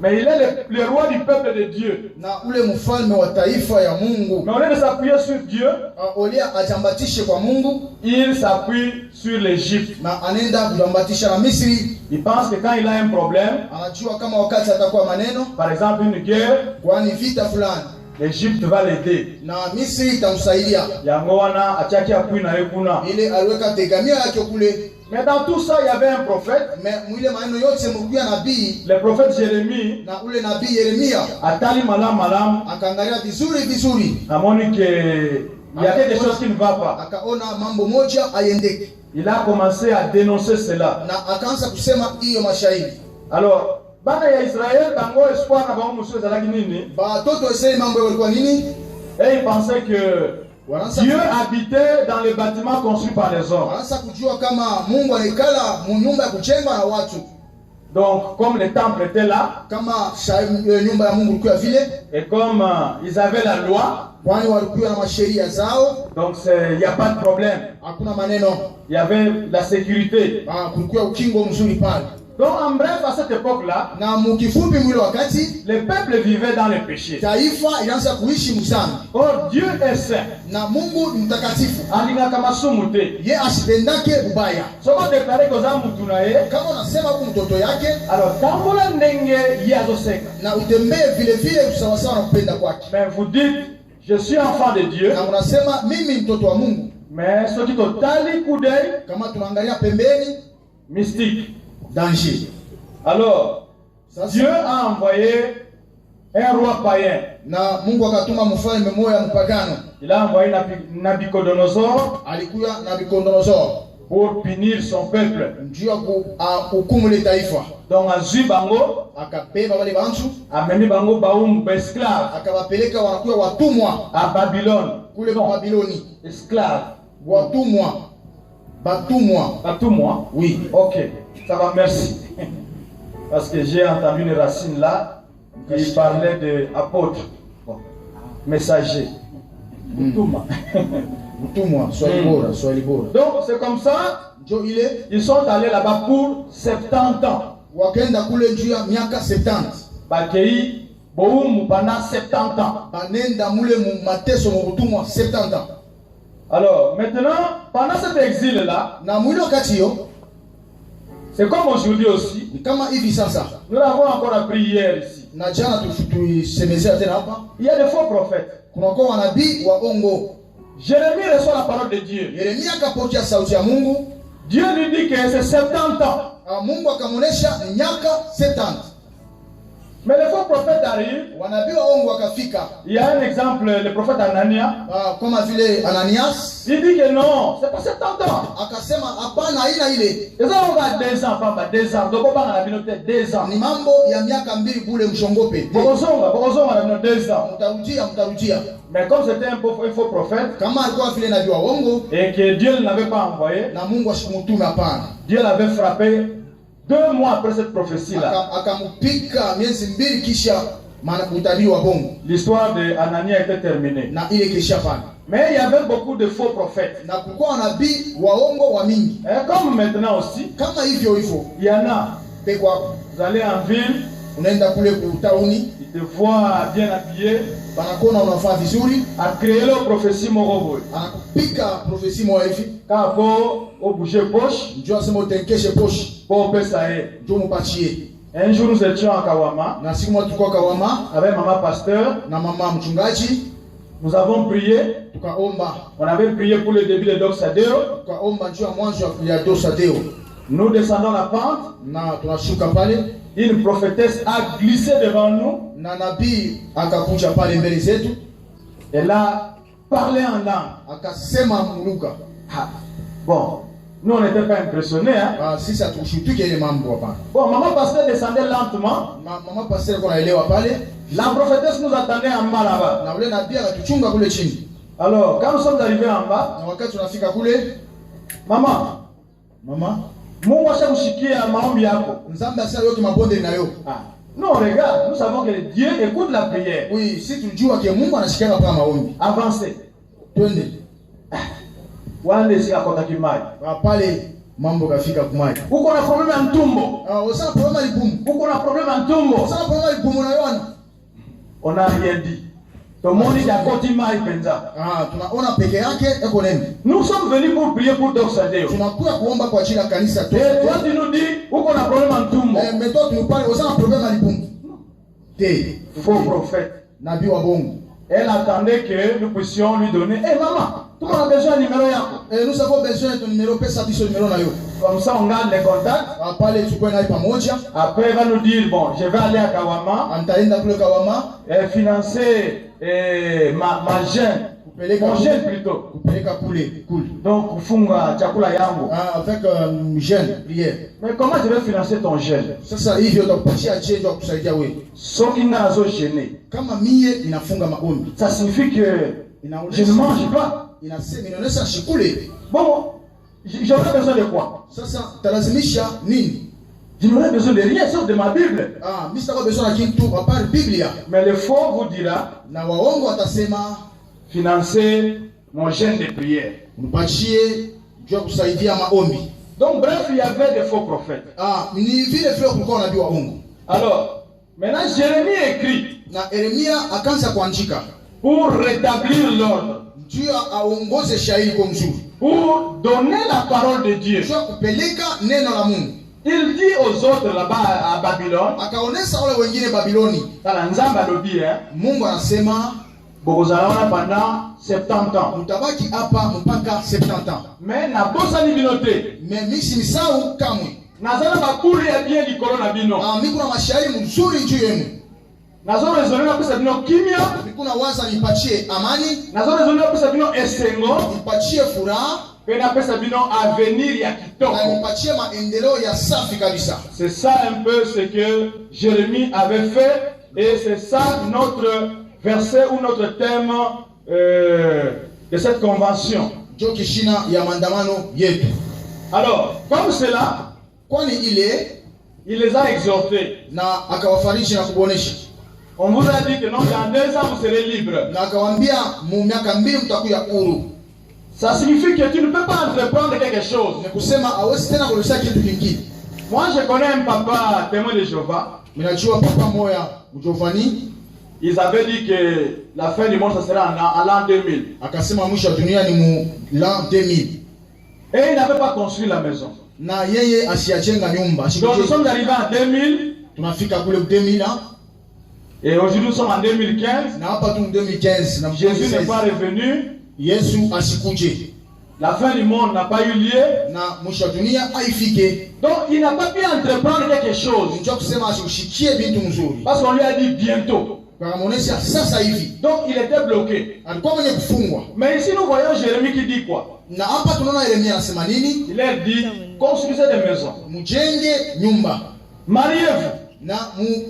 Mais il est le roi du peuple de Dieu. Mais au lieu de s'appuyer sur Dieu, il s'appuie sur l'Égypte. Il pense que quand il a un problème, par exemple une guerre, l'Égypte va l'aider. Mais dans tout ça, il y avait un prophète. Le prophète Jérémie. Atali malam malam. Amoni que il y a quelque chose qui ne va pas. Il a commencé à dénoncer cela. Alors, bana ya Israël tango espoir na bango musu ezalaki nini? Et il pensait que Dieu habitait dans les bâtiments construits par les hommes. Donc, comme le temple était là, et comme ils avaient la loi, donc il n'y a pas de problème. Il y avait la sécurité. Donc en bref, à cette époque-là, le peuple vivait dans le péché. Or Dieu est saint. Alors mais vous dites, je suis enfant de Dieu. Mais ce qui totali coup d'œil mystique. Danger. Alors, Dieu a envoyé un roi païen. Il a envoyé Nabucodonosor pour punir son peuple. Donc, à Zubango, a mené Bango Baoum esclave à Babylone. Esclave. Batou-moi. Oui. Ok. Ça va, merci. Parce que j'ai entendu une racine là qui parlait d'apôtre. Bon. Messager. Batou-moi. Soyez beau. Donc c'est comme ça. Ils sont allés là-bas pour 70 ans. Bakei Boum pendant 70 ans. Alors maintenant, pendant cet exil-là, c'est comme aujourd'hui aussi. Nous l'avons encore appris hier ici. Il y a des faux prophètes. Jérémie reçoit la parole de Dieu. Dieu lui dit que c'est 70 ans. Mais les faux prophètes arrivent. Il y a un exemple, le prophète Ananias. Il dit que non, c'est pas 70 ans. Ils ont 2 ans, papa, 2 ans. Donc on va la 2 ans. Mais comme c'était un faux prophète, et que Dieu ne l'avait pas envoyé, Dieu l'avait frappé 2 mois après cette prophétie-là. L'histoire d'Ananias était terminée. Mais il y avait beaucoup de faux prophètes. Et comme maintenant aussi, il y en a. Vous allez en ville, ils te voient bien habillé, à créer leur prophétie morobo. Quand on bouger poche, pour un jour nous étions à Kawama avec maman pasteur. Nous avons prié. On avait prié pour le début de Doxadeo. Nous descendons la pente. Une prophétesse a glissé devant nous. Elle a parlé en langue. Bon, nous on n'était pas impressionnés. Hein? Bon, maman pasteur descendait lentement. La prophétesse nous attendait en bas là-bas. Alors, quand nous sommes arrivés en bas, maman, Mungu ashakushikia maombi yako. Non, regarde, nous savons que Dieu écoute la prière. Oui, si tu dis que Mungu anashikia kama maombi. Avancez. Twende. Wale si akota kimai. Pale mambo kafika kumai. Uko na problème ya ntumbo. Usana problème lipumu. Uko na problème ya ntumbo. Usana problème lipumu na yona. On a rien dit. Tout le monde est d'accord, il m'a penza. Tunaona peke yake eko nini? Nous sommes venus pour prier pour Doxadeo. Tunakuja kuomba kwa ajili ya kanisa tu. Et toi tu nous dis uko na problème en ntumbo. Mais toi tu nous parles usana problème lipumu. Faux prophète. Nabii wa bongo. Elle attendait que nous puissions lui donner. Maman, tout le monde a besoin du numéro yako. Nous avons besoin de ton numéro, pesa biso numéro na yo. Comme ça on garde les contacts. Pale tukwe na pamoja. Après elle va nous dire bon, je vais aller à Kawama. Antaenda kule Kawama. Financer ma jeune. Mon jeune plutôt. Kupeleka kule. Donc kufunga chakula yangu. Avec jeune prière. Mais comment je vais financer ton jeune? Sasa hivyo utakupatia change wa kusaidia wewe. Soki nazo gêné. Kama mie inafunga maombi. Ça signifie que je ne mange pas. Inasema inaonyesha shikule. Bon, j'aurais besoin de quoi? Sasa talazimisha nini? Je n'aurais besoin de rien sauf de ma Bible. Mimi sitaka besoin na kitu à part Biblia. Mais le faux vous dira na waongo watasema financer mon jeûne de prière. Mpachie jua kusaidia maombi. Donc bref, il y avait des faux prophètes. Ni vile vile kulikuwa nabii waongo. Alors, maintenant Jérémie écrit na Yeremia akaanza kuandika pour rétablir l'ordre. Dieu aongoze shairi kwa mzuri. Pour donner la parole de Dieu. Jua kupeleka neno la Mungu. Il dit aux autres là-bas à Babylone. Akaonesa wale wengine Babiloni. Tala nzamba lobi Mungu anasema bokozalaona pendant 70 ans. Mutabaki hapa mpaka 70 ans. Mais na bosa ni binote. Mais misi misau kamwe. Nazala bakuri ya bien likolo na bino. Mimi kuna mashairi mzuri juu yenu. Nazo rezonera pesa bino kimia. Kuna waza nipatie amani. Nazo rezonera pesa bino esengo. Nipatie furaha. Pena pesa bino avenir ya kitoko. Na nipatie maendeleo ya safi kabisa. C'est ça un peu ce que Jérémie avait fait et c'est ça notre verset ou notre thème de cette convention. Jokishina ya maandamano yetu. Alors, comme cela, kwani il les a exhortés. Na akawafariji na kubonesha. On vous a dit que non, dans 2 ans vous serez libre. Na akawaambia mu miaka 2 mtakuwa huru. Ça signifie que tu ne peux pas entreprendre quelque chose. Ni kusema hawezi tena kuleta kitu kingine. Moi je connais un papa témoin de Jéhovah. Ninajua papa moya Mjovani. Ils avaient dit que la fin du monde ça sera en l'an 2000. Akasema mwisho wa dunia ni mu l'an 2000. Et il n'avait pas construit la maison. Na yeye asiajenga nyumba. Donc nous sommes arrivés en 2000. Tunafika kule 2000 ans. Et aujourd'hui nous sommes en 2015. Na hapa tu 2015 na Jésus n'est pas revenu. Yesu asikuje. La fin du monde n'a pas eu lieu. Na mwisho wa dunia haifike. Donc il n'a pas pu entreprendre quelque chose. Ndio kusema ashikie bintu mzuri. Parce qu'on lui a dit bientôt. Karamonesha sasa hivi. Donc il était bloqué. Alikuwa mwenye kufungwa. Mais ici nous voyons Jérémie qui dit quoi? Na hapa tunaona Yeremia anasema nini? Il a dit construisez des maisons. Mujenge nyumba. Mariez-vous. Na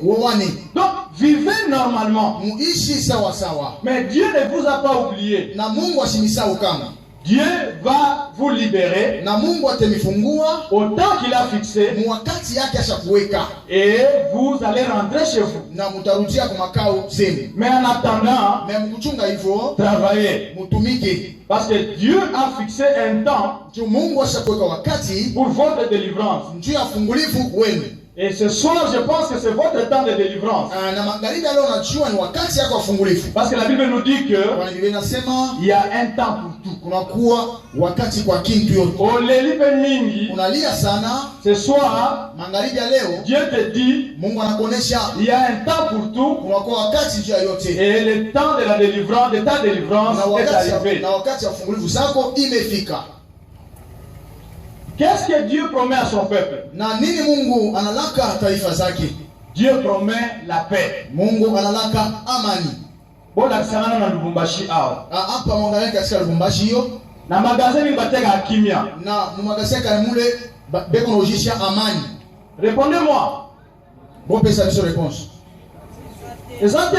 muoane. Donc vivez normalement. Muishi sawa sawa. Mais Dieu ne vous a pas oublié. Na Mungu asimisahau kama. Dieu va vous libérer. Na Mungu atemifungua au temps qu'il a fixé. Mwakati yake ashakuweka. Et vous allez rentrer chez vous. Na mutarudia kwa makao zenu. Mais en attendant, mais mkuchunga hivyo, travaillez. Mutumike. Parce que Dieu a fixé un temps Mungu ashakuweka wakati pour votre délivrance. Njoo ya fungulifu wenu. Et ce soir, je pense que c'est votre temps de délivrance. Parce que la Bible nous dit que il y a un temps pour tout. Ce soir, Dieu te dit il y a un temps pour tout. Et le temps de la délivrance, de ta délivrance est arrivé. Qu'est-ce que Dieu promet à son peuple? Dieu promet la paix. Mungu analaka amani. Bola kisana na Lubumbashi ao. Hapa mwangalia katika Lubumbashi hiyo. Na magazini bateka kimia. Na mumagazini kale mule beko nojisha amani. Répondez-moi. Bon pesa biso réponse. Exact.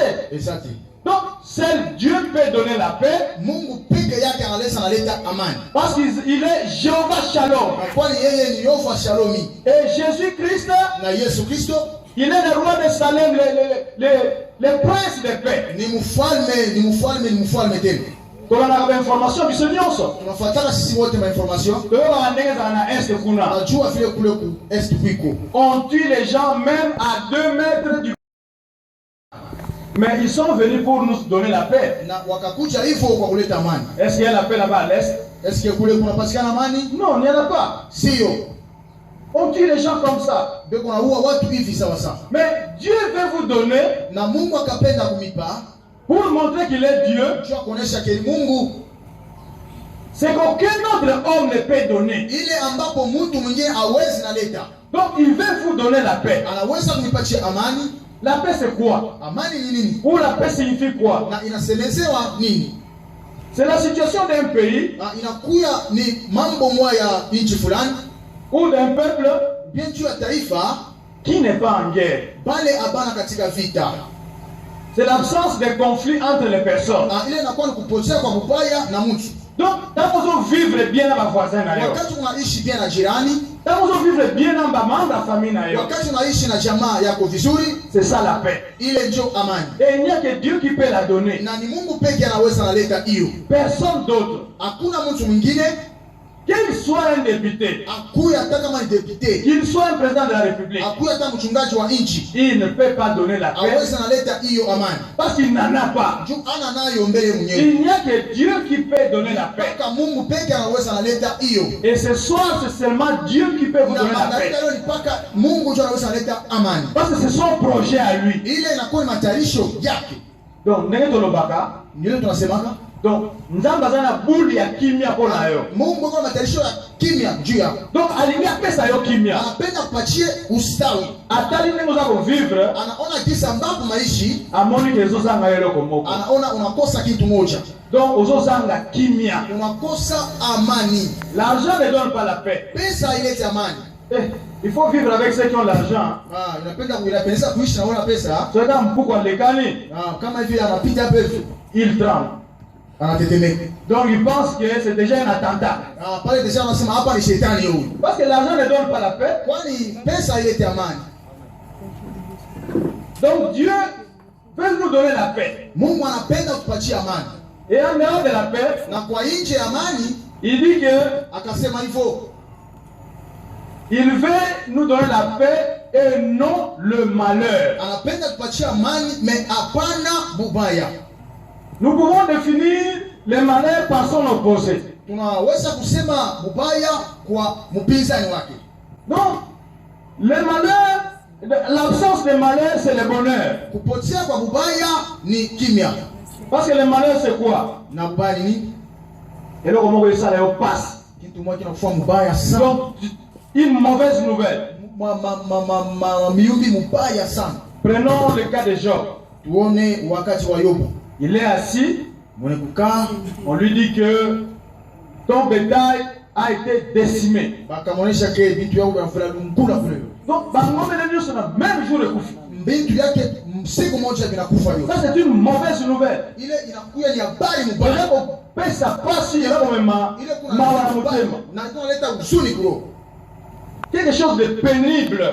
Donc, seul Dieu peut donner la paix. Mungu peke yake analeta amani. Parce qu'il est Jéhovah Shalom. Kwani yeye ni Yehova Shalomi. Et Jésus-Christ, na Yesu Kristo, il est le roi de Salem, le prince de paix. Ni mufalme tena. tolana information biso nyonso tunafuatana sisi wote ma information toyoka ndenge za na est kuna najua vile kule ku est kuiko on tue les gens même à 2 mètres du mais ils sont venus pour nous donner la paix na wakakuja hivyo kwa kuleta amani. Est-ce qu'il y a la paix là-bas à l'est? Est-ce que kule kunapatikana amani? Non, il n'y en a pas. Sio. On tue les gens comme ça. Beko na huwa watu hivi sawa sawa. Mais Dieu veut vous donner na Mungu akapenda kumipa pour montrer qu'il est Dieu. Dieu kuonesha ke Mungu c'est qu'aucun autre homme ne peut donner. Ile ambapo mtu mwingine hawezi naleta. Donc il veut vous donner la paix. Anaweza kunipatia amani. La paix c'est quoi? Amani ni nini? Ou la paix signifie quoi? Na inasemezewa nini? C'est la situation d'un pays. Inakuya ni mambo moja ya nchi fulani ou d'un peuple bien sûr ya taifa qui n'est pas en guerre. Bale abana katika vita. C'est l'absence de conflit entre les personnes. Ile inakuwa ni kupotea kwa mbaya na mtu. Donc, quand vous vivre bien na voisin na yo. Wakati unaishi bien na jirani, quand vous vivre bien na membre la famille na yo. Wakati unaishi na jamaa yako vizuri, c'est ça la paix. Ile ndio amani. Et il n'y a que Dieu qui peut la donner. Na ni Mungu pekee anaweza naleta hiyo. Personne d'autre. Hakuna mtu mwingine. Qu'il soit un député, qu'il soit un président de la République, il ne peut pas donner la paix parce qu'il n'en a pas. Il n'y a que Dieu qui peut donner la paix. Et ce soir, c'est seulement Dieu qui peut vous donner la paix. Parce que c'est son projet à lui. Donc, donc nzamba zana boule ya kimia pour na yo. Mungu kwa matarisho ya kimia juu yako. Donc alingia pesa yo kimia. Anapenda kupatie ustawi. Atali neno za vivre. Anaona kisa ambapo maishi. Amoni kezo zanga yelo komoko. Anaona unakosa kitu moja. Donc ozo zanga kimia. Unakosa amani. L'argent ne donne pas la paix. Pesa ilete amani. Il faut vivre avec ceux qui ont l'argent. Unapenda kuilapesa kuishi na wana pesa. Sasa mpuko lekani. Kama hivi anapita pevu. Il tremble. Donc il pense que c'est déjà un attentat. Parce que l'argent ne donne pas la paix. Donc Dieu veut nous donner la paix. Et en dehors de la paix, il dit que il veut nous donner la paix et non le malheur. Nous pouvons définir les malheurs par son opposé. Donc, le malheur, l'absence de malheur, c'est le bonheur. Parce que le malheur, c'est quoi? Et là, comment ça passe? Donc, une mauvaise nouvelle. Prenons le cas de Job. Il est assis, on lui dit que ton bétail a été décimé. Donc, même jour de Koufi. Ça, c'est une mauvaise nouvelle. Quelque chose de pénible.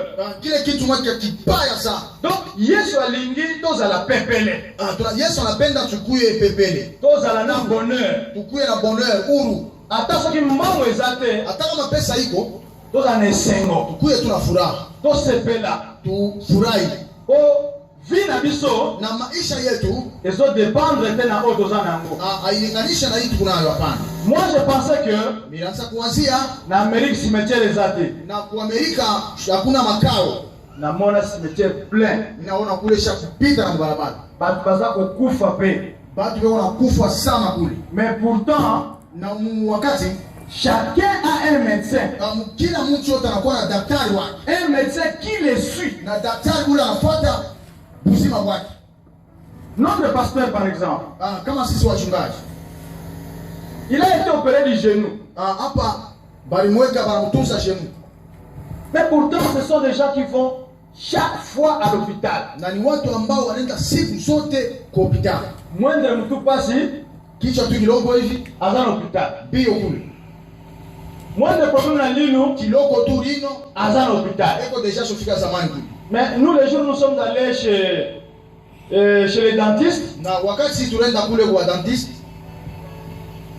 Donc, Yesu alingi tozala pepele. Yesu anapenda tukuye pepele. Tozala na bonheur. Tukuye na bonheur uru. Ata soki mbango ezate. Ata kama pesa iko. Tozala na esengo. Tukuye tuna furaha. Tosepela. Tufurahi. Vie na biso na maisha yetu ezo dépendre tena o tozana yango. Hailinganisha na hii tunayo hapana. Moi je pensais que nilianza kuanzia na Amerika cimetière ezate. Na kwa Amerika hakuna makao. Na mona cimetière plein. Ninaona kule shakupita na barabara. Batu baza kukufa pe. Batu wao wanakufa sana kule. Mais pourtant na wakati chacun a un médecin. Kila mtu yote anakuwa na daktari wake. Un médecin qui le suit. Na daktari ule anafuata uzima wake. Notre pasteur par exemple. Kama sisi wachungaji. Il a été opéré du genou. Hapa balimweka banamtunza genou. Mais pourtant ce sont des gens qui vont chaque fois à l'hôpital. Na ni watu ambao wanaenda siku zote kwa hospitali. Mwende mtu pasi kichwa tu kilongo hivi azana hospital. Bio kule. Mwende problème na lino kiloko tu lino azana hospital. Eko déjà sofika zamani kule. Mais nous les jours nous sommes allés chez les dentistes. Na wakati tunaenda kule kwa dentiste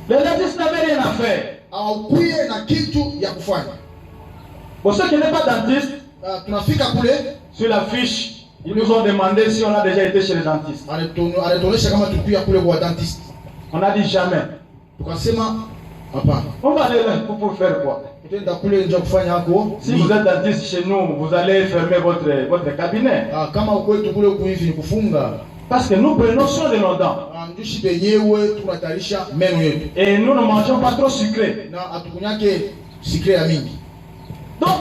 Les dentistes n'avaient rien à faire. Hawakuye na kitu ya kufanya. Pour ceux qui n'est pas dentiste, tunafika kule sur la fiche, ils nous ont demandé si on a déjà été chez les dentistes. Anatuonesha kama tulikuwa kule kwa dentiste. On a dit jamais. Tukasema hapana. On va aller là pour faire quoi? Tutaenda kule nje kufanya hako. Si vous êtes dentiste chez nous, vous allez fermer votre cabinet. Kama ukwetu kule huku hivi ni kufunga. Parce que nous prenons soin de nos dents. Ndushi benyewe tunatayarisha meno yetu. Et nous ne mangeons pas trop sucré. Na atukunyake sucré ya mingi. Donc,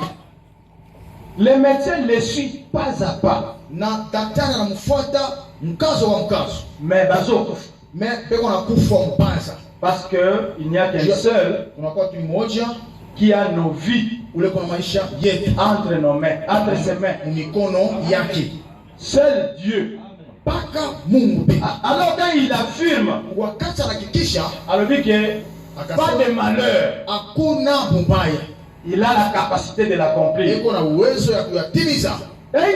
les médecins les suivent pas à pas. Na daktari anamfuata mkazo wa mkazo. Mais bazo. Mais beko na kufa mpanza. Parce que il n'y a qu'un seul qui a nos vies entre nos mains, entre ses mains. Seul Dieu. Alors quand il affirme, alors dit que pas de malheur, il a la capacité de l'accomplir. Et il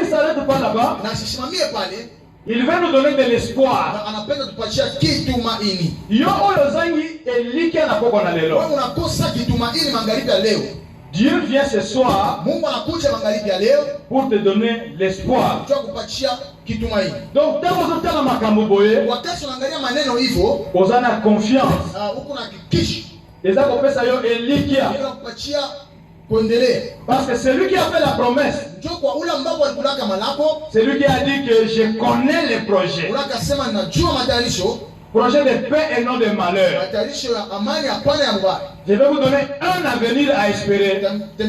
ne s'arrête pas là-bas. Il veut nous donner de l'espoir. Dieu vient ce soir pour te donner l'espoir. Donc, dans vos temps, vous avez confiance. Parce que c'est lui qui a fait la promesse. C'est lui qui a dit que je connais les projets. Projet de paix et non de malheur. Je vais vous donner un avenir à espérer. C'est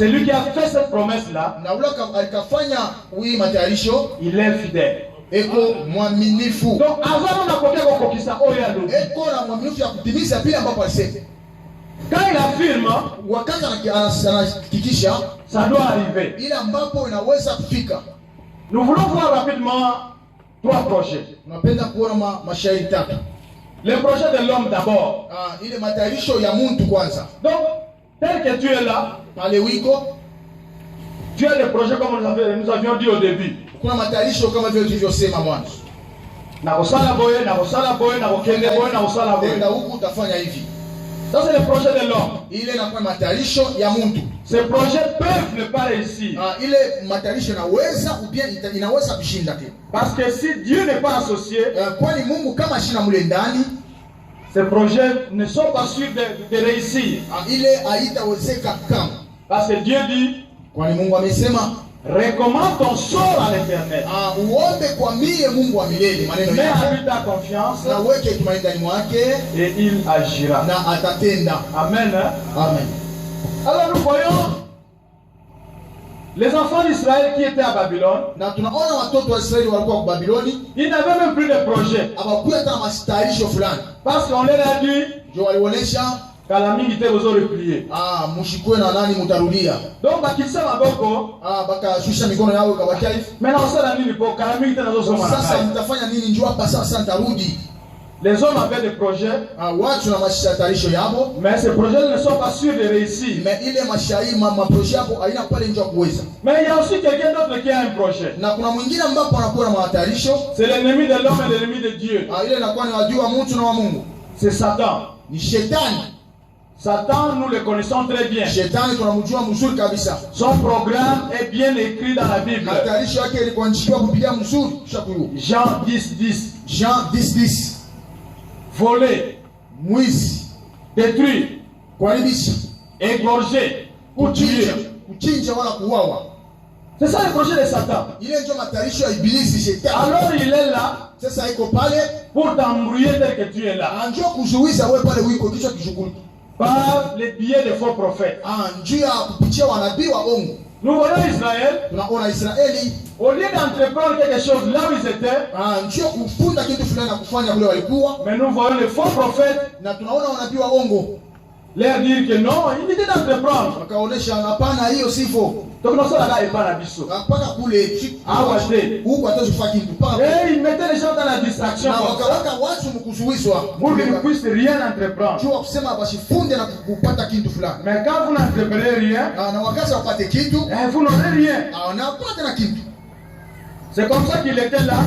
lui qui a fait cette promesse-là. Il est fidèle. Donc avant quand il affirme, ça doit arriver. Nous voulons voir rapidement 3 projets. Le projet de l'homme d'abord. Donc, tel que tu es là, tu as le projet comme nous avions dit au début. Ça c'est le projet de l'homme. Ces projets peuvent ne pas réussir. Parce que si Dieu n'est pas associé, ces projets ne sont pas sûrs de réussir. Parce que Dieu dit, recommande ton sort à l'Éternel. Mais avec ta confiance, et il agira. Amen. Amen. Alors nous voyons les enfants d'Israël qui étaient à Babylone. Ils n'avaient même plus de projet. Parce qu'on leur a dit vous aurez replié. Donc maintenant les hommes avaient des projets, mais ces projets ne sont pas sûrs de réussir. Mais il y a aussi quelqu'un d'autre qui a un projet. C'est l'ennemi de l'homme et l'ennemi de Dieu. C'est Satan. Satan, nous le connaissons très bien. Son programme est bien écrit dans la Bible. Jean 10:10. Jean 10:10. Voler, détruire, égorger, ou tuer. C'est ça le projet de Satan. Alors il est là pour t'embrouiller tel que tu es là. Par les biais de faux prophètes. Nous voyons Israël. Au lieu d'entreprendre quelque chose là où ils étaient, mais nous voyons les faux prophètes leur dire que non, il était d'entreprendre. Donc nous sommes là et pas la biso. Et ils mettaient les gens dans la distraction pour qu'ils ne puissent rien entreprendre. Mais quand vous n'entreprenez rien, vous n'aurez rien. C'est comme ça qu'il était là.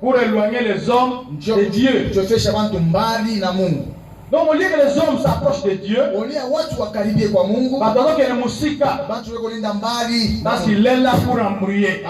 pour éloigner les hommes de Dieu. Donc au lieu que les hommes s'approchent de Dieu, parce qu'il est là pour embrouiller.